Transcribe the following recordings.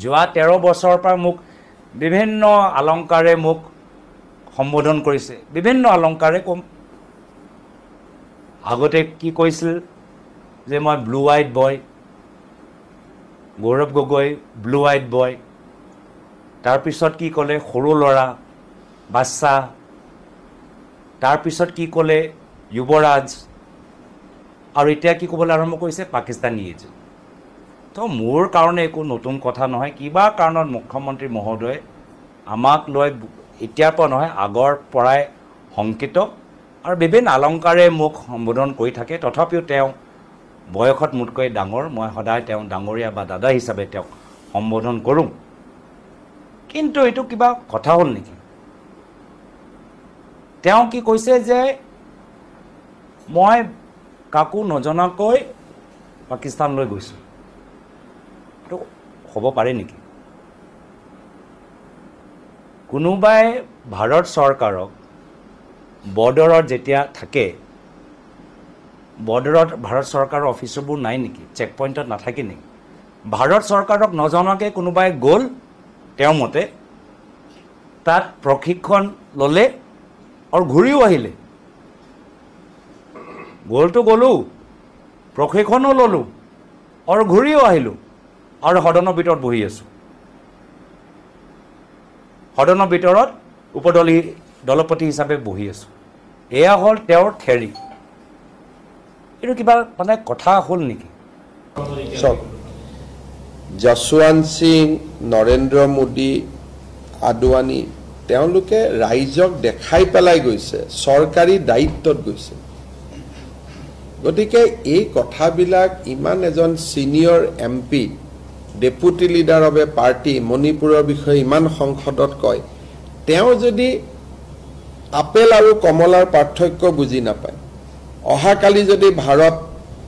যোৱা 13 বছৰৰ পৰা মোক বিভিন্ন অলংকাৰে মোক সম্বোধন কৰিছে, বিভিন্ন অলংকাৰে কম। আগতে কি কৈছিল যে মই ব্লু আইড বয়, গৌৰৱ গগৈ ব্লু আইড বয়, তাৰপিছত কি ক'লে সৰু ল'ৰা বাচ্চা, তাৰপিছত কি ক'লে যুৱৰাজ, আৰু এতিয়া কি ক'বলৈ আৰম্ভ কৰিছে পাকিস্তানী এজেণ্ট। তো মোৰ কাৰণে একো নতুন কথা নহয়। কিবা কাৰণত মুখ্যমন্ত্ৰী মহোদয় আমাক লৈ এতিয়াৰ পৰা নহয় আগৰ পৰাই শংকিত, আৰু বিভিন্ন অলংকাৰে মোক সম্বোধন কৰি থাকে। তথাপিও তেওঁ বয়সত মোতকৈ ডাঙৰ, মই সদায় তেওঁ ডাঙৰীয়া বা দাদা হিচাপে তেওঁক সম্বোধন কৰোঁ। কিন্তু এইটো কিবা কথা হ'ল নেকি? তেওঁ কি কৈছে যে মই কাকো নজনাকৈ পাকিস্তানলৈ গৈছোঁ। এইটো হ'ব পাৰে নেকি? কোনোবাই ভাৰত চৰকাৰক বৰ্ডাৰত যেতিয়া থাকে, বৰ্ডাৰত ভাৰত চৰকাৰৰ অফিচৰবোৰ নাই নেকি? চেক পইণ্টত নাথাকে নেকি? ভাৰত চৰকাৰক নজনাকৈ কোনোবাই গ'ল, তেওঁৰ মতে তাত প্ৰশিক্ষণ ল'লে আৰু ঘূৰিও আহিলে। গ'লতো গ'লোঁ, প্ৰশিক্ষণো ল'লোঁ আৰু ঘূৰিও আহিলোঁ, আৰু সদনৰ ভিতৰত বহি আছোঁ। সদনৰ ভিতৰত দলপতি হিচাপে বহি আছোঁ। এয়া হ'ল তেওঁৰ থেৰী। এইটো কিবা মানে কথা হ'ল নেকি? চাওক, যশৱন্ত সিং, নৰেন্দ্ৰ মোদী, আদৱানী, তেওঁলোকে ৰাইজক দেখাই পেলাই গৈছে, চৰকাৰী দায়িত্বত গৈছে। গতিকে এই কথাবিলাক ইমান এজন senior MP, deputy leader of A party, মণিপুৰৰ বিষয়ে ইমান সংসদত কয়, তেওঁ যদি আপেল আৰু কমলাৰ পাৰ্থক্য বুজি নাপায়, অহাকালি যদি ভাৰত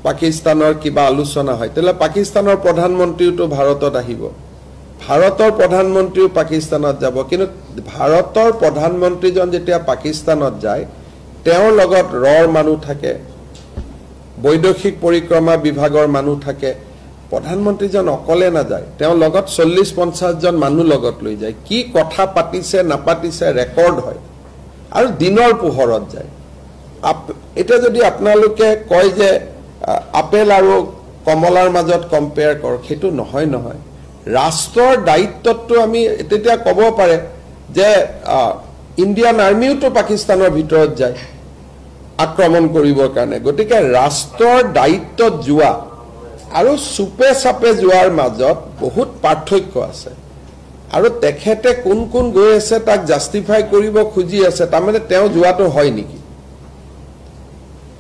পাকিস্তানৰ কিবা আলোচনা হয়, তেতিয়াহ'লে পাকিস্তানৰ প্ৰধানমন্ত্ৰীওতো ভাৰতত আহিব, ভাৰতৰ প্ৰধানমন্ত্ৰীও পাকিস্তানত যাব। কিন্তু ভাৰতৰ প্ৰধানমন্ত্ৰীজন যেতিয়া পাকিস্তানত যায়, তেওঁৰ লগত ৰৰ মানুহ থাকে, বৈদেশিক পৰিক্ৰমা বিভাগৰ মানুহ থাকে। প্ৰধানমন্ত্ৰীজন অকলে নাযায়, তেওঁ লগত 40-50 জন মানুহ লগত লৈ যায়। কি কথা পাতিছে নাপাতিছে ৰেকৰ্ড হয়, আৰু দিনৰ পোহৰত যায়। এতিয়া যদি আপোনালোকে কয় যে আপেল আৰু কমলাৰ মাজত কম্পেয়াৰ কৰ, সেইটো নহয়। ৰাষ্ট্ৰৰ দায়িত্বতটো আমি তেতিয়া ক'ব পাৰে যে ইণ্ডিয়ান আৰ্মিওতো পাকিস্তানৰ ভিতৰত যায় আক্ৰমণ কৰিবৰ কাৰণে। গতিকে ৰাষ্ট্ৰৰ দায়িত্বত যোৱা আৰু চুপে চাপে যোৱাৰ মাজত বহুত পাৰ্থক্য আছে, আৰু তেখেতে কোন কোন গৈ আছে তাক জাষ্টিফাই কৰিব খুজি আছে। তাৰমানে তেওঁ যোৱাটো হয় নেকি?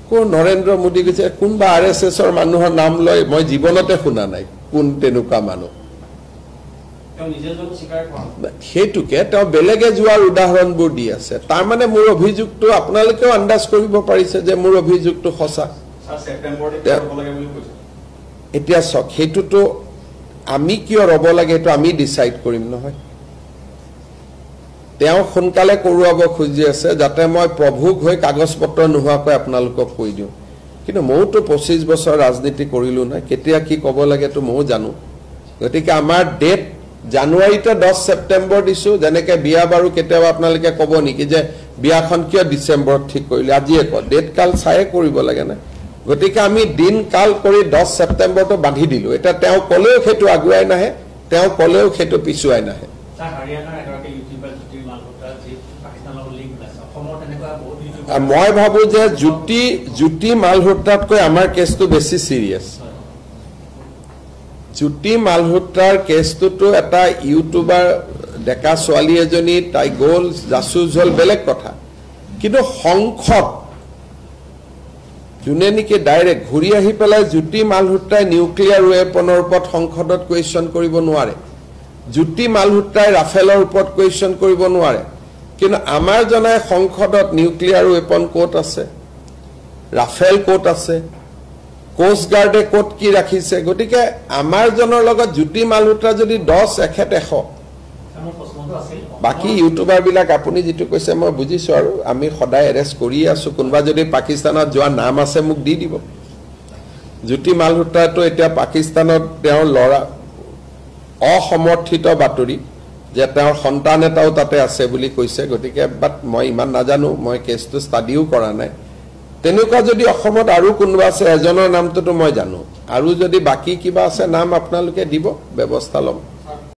কোন নৰেন্দ্ৰ মোদী গৈছে, কোনোবা RSSৰ মানুহৰ নাম লয়, মই জীৱনতে শুনা নাই কোন তেনেকুৱা মানুহ। সেইটোকে তেওঁ বেলেগে যোৱাৰ উদাহৰণবোৰ দি আছে। তাৰমানে মোৰ অভিযোগটো আপোনালোকেও আন্দাজ কৰিব পাৰিছে যে মোৰ অভিযোগটো সঁচা। এতিয়া চাওক, সেইটোতো আমি কিয় ৰ'ব লাগে সেইটো আমি ডিচাইড কৰিম নহয়। তেওঁ সোনকালে কৰোৱাব খুজি আছে যাতে মই প্ৰভুক হৈ কাগজ পত্ৰ নোহোৱাকৈ আপোনালোকক কৈ দিওঁ। কিন্তু মইতো 25 বছৰ ৰাজনীতি কৰিলোঁ নাই, কেতিয়া কি ক'ব লাগেতো ময়ো জানো। গতিকে আমাৰ ডেট জানুৱাৰীতে 10 ছেপ্টেম্বৰ দিছোঁ। যেনেকৈ বিয়া বাৰু কেতিয়াবা আপোনালোকে ক'ব নেকি যে বিয়াখন কিয় ডিচেম্বৰত ঠিক কৰিলে, আজিয়ে কয়, ডেট কাল চায়ে কৰিব লাগে না। গতিকে আমি দিন কাল কৰি 10 ছেপ্টেম্বৰটো বান্ধি দিলোঁ। এতিয়া তেওঁ ক'লেও সেইটো আগুৱাই নাহে, তেওঁ ক'লেও সেইটো পিছুৱাই নাহে। মই ভাবোঁ যে জ্যোতি মালহোত্ৰাতকৈ আমাৰ কেছটো বেছি চিৰিয়াছ। জ্যোতি মালহোত্ৰাৰ কেছটোতো এটা ইউটিউবাৰ ডেকা ছোৱালী এজনী, তাই গ'ল, জাচুচ হ'ল, বেলেগ কথা। কিন্তু সংসদ যোনে নেকি ডাইৰেক্ট ঘূৰি আহি পেলাই জ্যোতি মালহোত্ৰাই নিউক্লিয়াৰ ৱেপনৰ ওপৰত সংসদত কুৱেশ্যন কৰিব নোৱাৰে, জ্যোতি মালহোত্ৰাই ৰাফেলৰ ওপৰত কুৱেশ্যন কৰিব নোৱাৰে। কিন্তু আমাৰ জনাই সংসদত নিউক্লিয়াৰ ৱেপন ক'ত আছে, ৰাফেল ক'ত আছে, কোষ্ট গাৰ্ডে ক'ত কি ৰাখিছে। গতিকে আমাৰ জনৰ লগত জ্যোতি মালহোত্ৰা যদি 10, এখেত 100। বাকী ইউটিউবাৰবিলাক আপুনি যিটো কৈছে মই বুজিছোঁ, আৰু আমি সদায় এৰেষ্ট কৰিয়ে আছোঁ। কোনোবা যদি পাকিস্তানত যোৱা নাম আছে মোক দি দিব। জ্যোতি মালহোত্ৰাটো এতিয়া পাকিস্তানত তেওঁৰ ল'ৰা অসমৰ্থিত বাতৰি যে তেওঁৰ সন্তান এটাও তাতে আছে বুলি কৈছে গতিকে বাট মই ইমান নাজানো মই কেছটো ষ্টাডিও কৰা নাই তেনেকুৱা যদি অসমত আৰু কোনোবা আছে এজনৰ নামটোতো মই জানো আৰু যদি বাকি কিবা আছে নাম আপোনালোকে দিব ব্যৱস্থা ল'ম